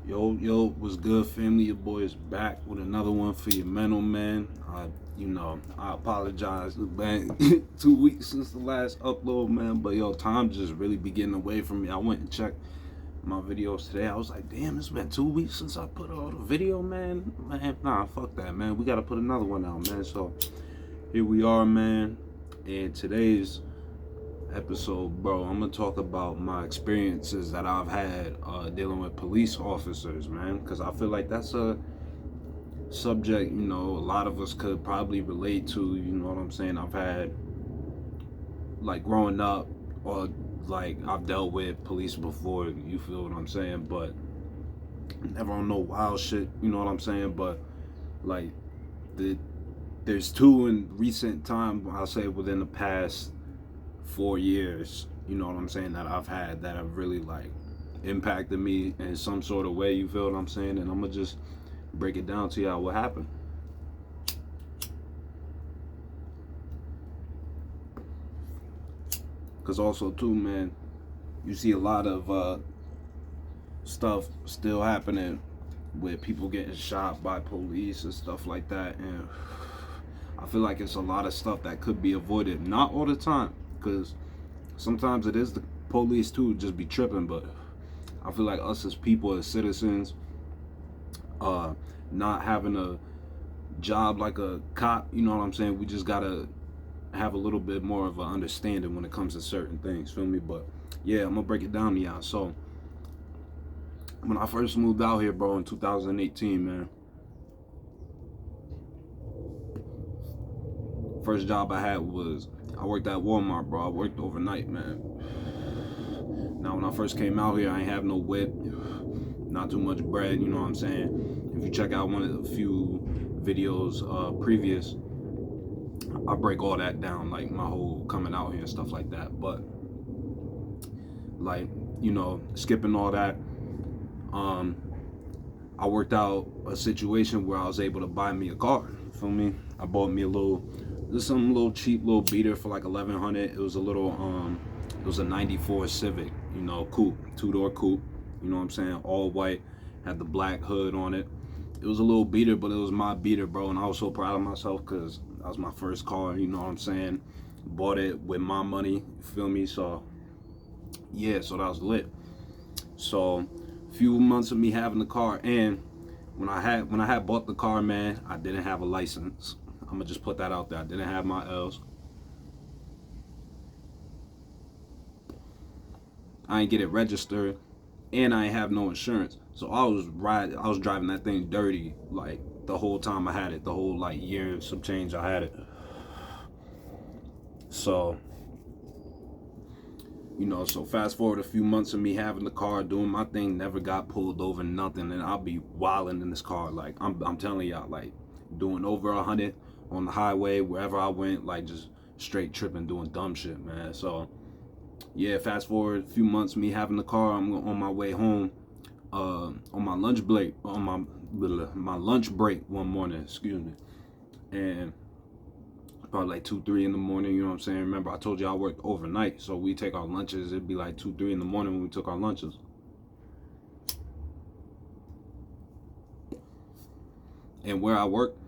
Yo, what's good, family? Your boy is back with another one for your mental man. I apologize, man. 2 weeks since the last upload, man. But yo, time just really be getting away from me. I went and checked my videos today. I was like, damn, it's been 2 weeks since I put out a video, man. Man, nah, fuck that, man. We gotta put another one out, man. So here we are, man. And today's episode, bro, I'm gonna talk about my experiences that I've had dealing with police officers, man, because I feel like that's a subject, a lot of us could probably relate to. You know what I'm saying? I've had, like, growing up, or like I've dealt with police before, you feel what I'm saying, but never on no wild shit, you know what I'm saying? But like the there's two in recent time, I'll say within the past 4 years, you know what I'm saying, that I've had that have really like impacted me in some sort of way, you feel what I'm saying? And I'm gonna just break it down to y'all what happened. Cause also too, man, you see a lot of stuff still happening with people getting shot by police and stuff like that, and I feel like it's a lot of stuff that could be avoided. Not all the time, because sometimes it is the police too just be tripping, but I feel like us as people, as citizens, not having a job like a cop, you know what I'm saying, we just gotta have a little bit more of an understanding when it comes to certain things, feel me? But yeah, I'm gonna break it down to y'all. So when I first moved out here, bro, in 2018, man, first job I had was I worked at Walmart, bro. I worked overnight, man. Now, when I first came out here, I ain't have no whip, not too much bread, you know what I'm saying? If you check out one of the few videos previous, I break all that down, like my whole coming out here and stuff like that. But like, skipping all that, I worked out a situation where I was able to buy me a car. Feel me? I bought me some little cheap little beater for like 1100. It was it was a '94 Civic, coupe, 2-door coupe. You know what I'm saying? All white, had the black hood on it. It was a little beater, but it was my beater, bro, and I was so proud of myself because that was my first car. You know what I'm saying? Bought it with my money. Feel me? So yeah, so that was lit. So few months of me having the car, and when I had bought the car, man, I didn't have a license. I'm gonna just put that out there. I didn't have my L's. I ain't get it registered, and I ain't have no insurance. So I was driving that thing dirty like the whole time I had it, the whole like year and some change I had it. So so fast forward a few months of me having the car, doing my thing, never got pulled over, nothing, and I'll be wilding in this car. Like I'm telling y'all, like doing over 100 on the highway wherever I went, like just straight tripping, doing dumb shit, man. So yeah, fast forward a few months, me having the car, I'm on my way home, on my lunch break, my lunch break one morning, excuse me, and probably like 2, 3 in the morning, you know what I'm saying? Remember, I told you I worked overnight, so we take our lunches. It'd be like 2, 3 in the morning when we took our lunches. And where I worked,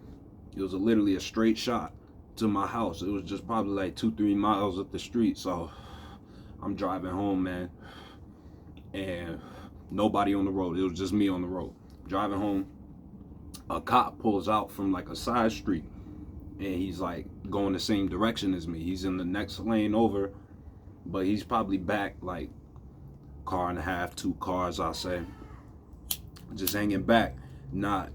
it was literally a straight shot to my house. It was just probably like 2, 3 miles up the street. So I'm driving home, man, and nobody on the road. It was just me on the road. Driving home, a cop pulls out from like a side street, and he's like going the same direction as me. He's in the next lane over, but he's probably back like car and a half, 2 cars, I'll say. Just hanging back, not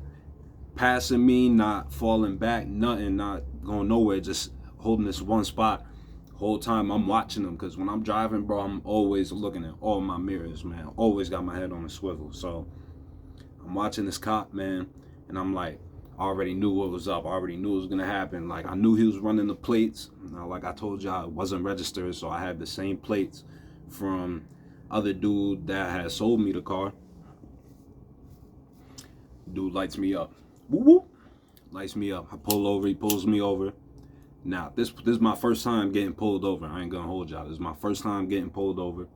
passing me, not falling back, nothing, not going nowhere, just holding this one spot. Whole time I'm watching him, because when I'm driving, bro, I'm always looking at all my mirrors, man. Always got my head on a swivel. So I'm watching this cop, man, and I'm like, I already knew what was up. I already knew it was gonna happen. Like, I knew he was running the plates. Now, like I told y'all, it wasn't registered, so I had the same plates from other dude that had sold me the car. Dude lights me up. Woo woo. Lights me up. I pull over. He pulls me over. Now, this is my first time getting pulled over. I ain't gonna hold y'all. This is my first time getting pulled over.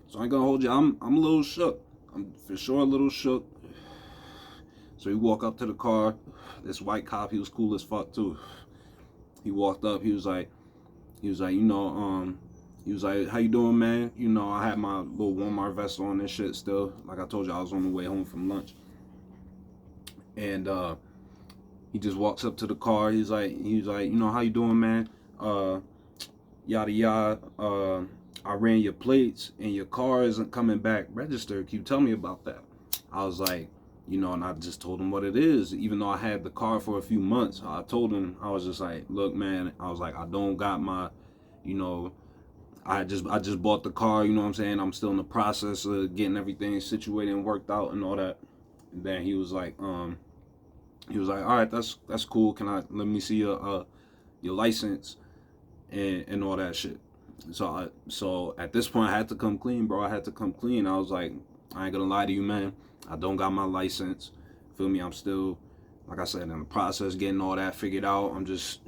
So I ain't gonna hold you. I'm a little shook. I'm for sure a little shook. So he walk up to the car. This white cop, he was cool as fuck too. He walked up. He was like, you know, he was like, how you doing, man? You know, I had my little Walmart vest on and shit still. Like I told you, I was on the way home from lunch. And he just walks up to the car. He's like, you know, how you doing, man? Yada yada. I ran your plates and your car isn't coming back registered. Can you tell me about that? I was like, you know, and I just told him what it is. Even though I had the car for a few months, I told him, I was just like, look, man, I was like, I don't got my, you know, I just bought the car, you know what I'm saying? I'm still in the process of getting everything situated and worked out and all that. And then he was like, all right, that's cool. Let me see your license and all that shit. So at this point I had to come clean, bro. I had to come clean. I was like, I ain't gonna lie to you, man. I don't got my license. Feel me? I'm still, like I said, in the process getting all that figured out. I'm just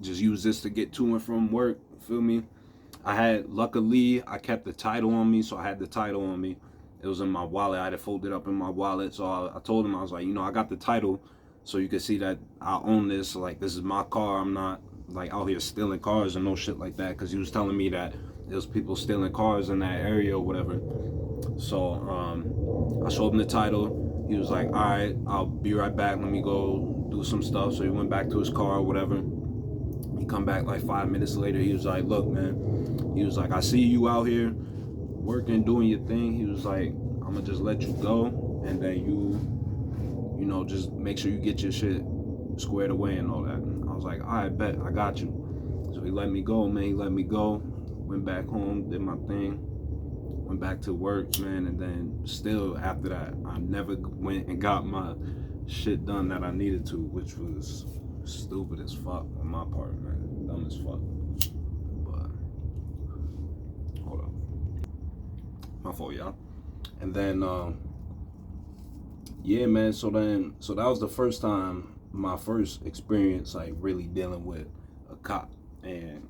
use this to get to and from work. Feel me? Luckily, I kept the title on me, so I had the title on me. It was in my wallet. I had it folded up in my wallet. So I told him, I was like, you know, I got the title, so you can see that I own this. Like, this is my car. I'm not like out here stealing cars and no shit like that. Because he was telling me that there was people stealing cars in that area or whatever. So I showed him the title. He was like, all right, I'll be right back. Let me go do some stuff. So he went back to his car or whatever. He come back like 5 minutes later. He was like, look, man. He was like, I see you out here working, doing your thing. He was like, I'm gonna just let you go, and then you know, just make sure you get your shit squared away and all that. I was like, all right, bet, I got you. So he let me go, man. He let me go. Went back home, did my thing, went back to work, man. And then still after that, I never went and got my shit done that I needed to, which was stupid as fuck on my part, man. Dumb as fuck. But hold up, my fault, y'all. And then yeah, man. So that was the first time, my first experience, like really dealing with a cop, and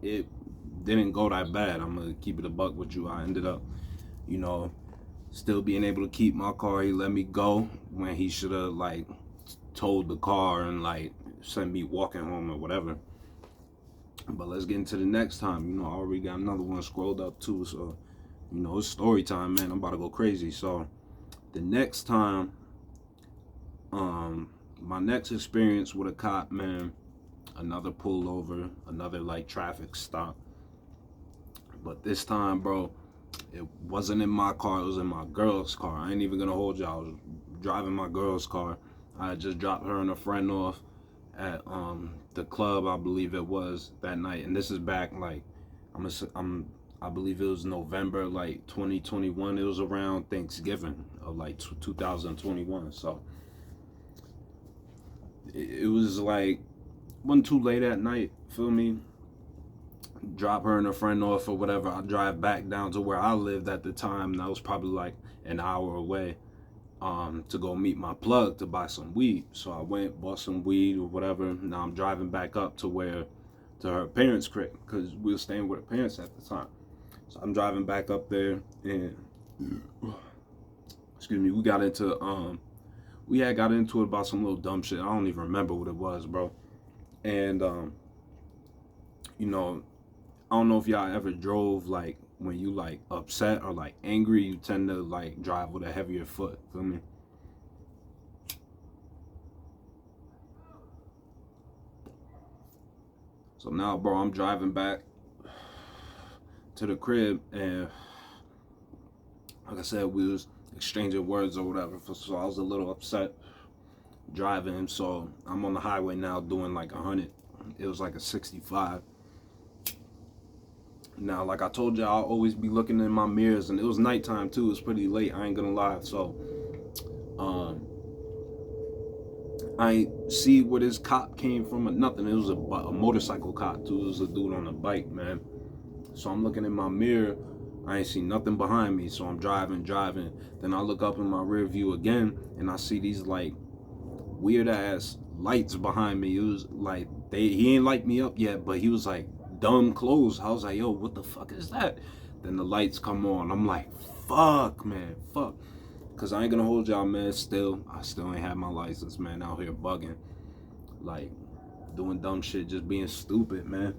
it didn't go that bad. I'm gonna keep it a buck with you. I ended up, you know, still being able to keep my car. He let me go when he should have like towed the car and like sent me walking home or whatever. But let's get into the next time. You know, I already got another one scrolled up too, so you know, it's story time, man. I'm about to go crazy. So the next time, my next experience with a cop, man, another pullover, another like traffic stop. But this time, bro, it wasn't in my car, it was in my girl's car. I ain't even gonna hold you. I was driving my girl's car. I had just dropped her and a friend off at the club, I believe it was, that night. And this is back like I believe it was November like 2021. It was around Thanksgiving of like 2021. So it was like, wasn't too late at night, feel me? Drop her and her friend off or whatever. I drive back down to where I lived at the time. And that was probably like an hour away, to go meet my plug to buy some weed. So I went, bought some weed or whatever. Now I'm driving back up to her parents' crib, because we were staying with her parents at the time. So I'm driving back up there, and excuse me, we had got into it about some little dumb shit. I don't even remember what it was, bro. And you know, I don't know if y'all ever drove, like when you like upset or like angry, you tend to like drive with a heavier foot, feel me? So now, bro, I'm driving back to the crib, and like I said, we was exchanging words or whatever, so I was a little upset driving. So I'm on the highway now doing like 100. It was like a 65. Now, like I told you, I'll always be looking in my mirrors, and it was nighttime too. It was pretty late, I ain't gonna lie. So I ain't see where this cop came from or nothing. It was a motorcycle cop too. It was a dude on a bike, man. So I'm looking in my mirror, I ain't see nothing behind me. So I'm driving. Then I look up in my rear view again, and I see these like weird ass lights behind me. It was like he ain't light me up yet, but he was like dumb closed. I was like, yo, what the fuck is that? Then the lights come on. I'm like, fuck, man, fuck. Cause I ain't gonna hold y'all, man. I still ain't have my license, man. Out here bugging, like doing dumb shit, just being stupid, man.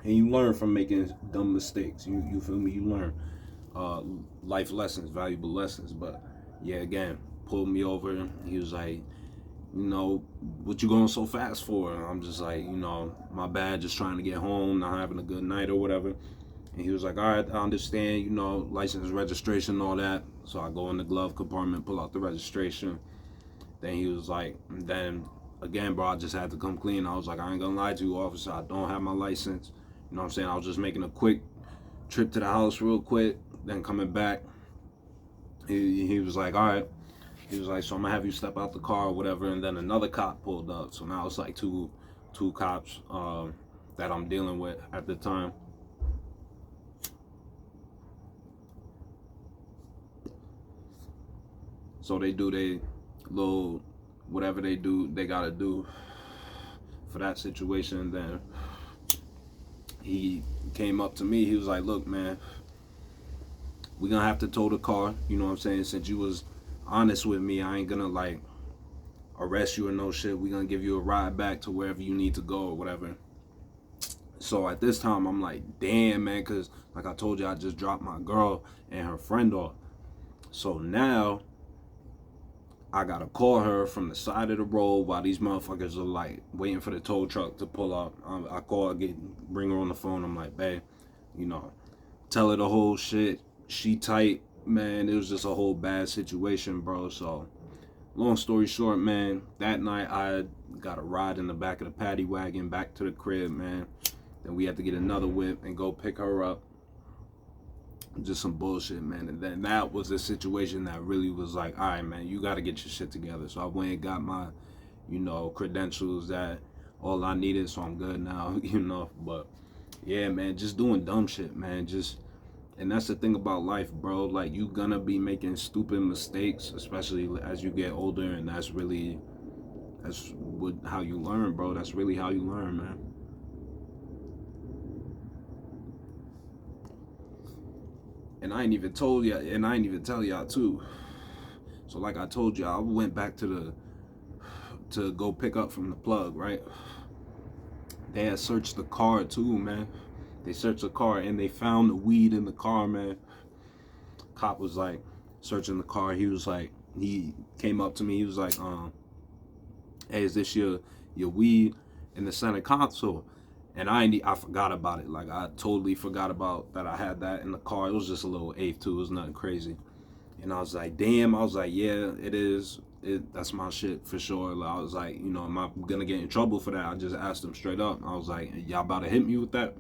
And you learn from making dumb mistakes. You feel me? You learn life lessons, valuable lessons. But yeah, again, pulled me over. He was like, you know, what you going so fast for? And I'm just like, you know, my bad, just trying to get home, not having a good night or whatever. And he was like, all right, I understand, you know, license, registration, all that. So I go in the glove compartment, pull out the registration. Then he was like, then again, bro, I just had to come clean. I was like, I ain't gonna lie to you, officer, I don't have my license. You know what I'm saying? I was just making a quick trip to the house real quick, then coming back. He was like, all right. He was like, so I'm gonna have you step out the car or whatever. And then another cop pulled up. So now it's like two cops that I'm dealing with at the time. So they do they little, whatever they do, they gotta do for that situation. Then he came up to me. He was like, look, man, we're gonna have to tow the car. You know what I'm saying? Since you was honest with me, I ain't gonna like arrest you or no shit. We're gonna give you a ride back to wherever you need to go or whatever. So at this time, I'm like, damn, man, because like I told you, I just dropped my girl and her friend off. So now I gotta call her from the side of the road while these motherfuckers are like waiting for the tow truck to pull up. I call her, bring her on the phone. I'm like, babe, you know, tell her the whole shit. She tight, man. It was just a whole bad situation, bro. So long story short, man, that night I got a ride in the back of the paddy wagon back to the crib, man. Then we had to get another whip and go pick her up. Just some bullshit, man. And then that was a situation that really was like, all right, man, you got to get your shit together. So I went and got my, you know, credentials, that all I needed, so I'm good now, you know. But yeah, man, just doing dumb shit, man. And that's the thing about life, bro. Like, you gonna be making stupid mistakes, especially as you get older, and that's how you learn, bro. That's really how you learn, man. And I ain't even tell y'all too. So like I told y'all, I went back to go pick up from the plug, right? They had searched the car too, man. They searched the car and they found the weed in the car, man. Cop was like searching the car. He came up to me. He was like, hey, is this your weed in the center console? And I forgot about it. Like, I totally forgot about that I had that in the car. It was just a little eighth too. It was nothing crazy. And I was like, damn. I was like, yeah, it is. That's my shit for sure. I was like, you know, am I gonna get in trouble for that? I just asked him straight up. I was like, y'all about to hit me with that?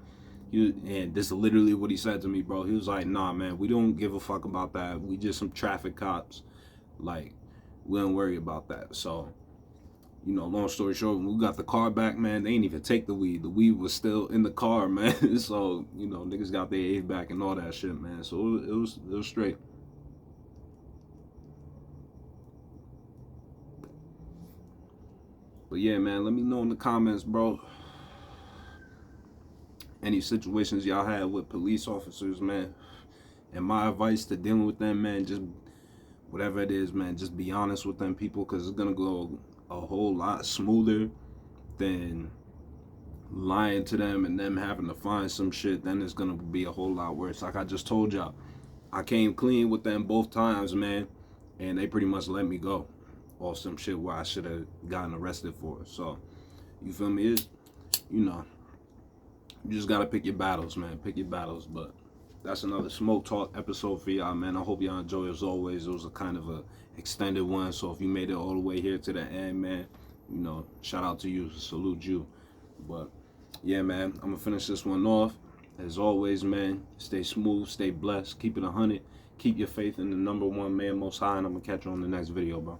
And this is literally what he said to me, bro. He was like, nah, man, we don't give a fuck about that. We just some traffic cops. Like, we don't worry about that. So, you know, long story short, when we got the car back, man, they ain't even take the weed. The weed was still in the car, man. So, you know, niggas got their eighth back and all that shit, man. So it was straight. But yeah, man, let me know in the comments, bro, any situations y'all had with police officers, man. And my advice to dealing with them, man, just whatever it is, man, just be honest with them people, because it's gonna go a whole lot smoother than lying to them and them having to find some shit. Then it's gonna be a whole lot worse. Like I just told y'all, I came clean with them both times, man, and they pretty much let me go off some shit where I should have gotten arrested for. So, you feel me? It's, you know, you just gotta pick your battles, man. Pick your battles. But that's another Smoke Talk episode for y'all, man. I hope y'all enjoy. As always, it was a kind of a extended one. So if you made it all the way here to the end, man, you know, shout out to you, salute you. But yeah, man, I'm gonna finish this one off. As always, man, stay smooth, stay blessed, keep it 100, keep your faith in the number one man, Most High, and I'm gonna catch you on the next video, bro.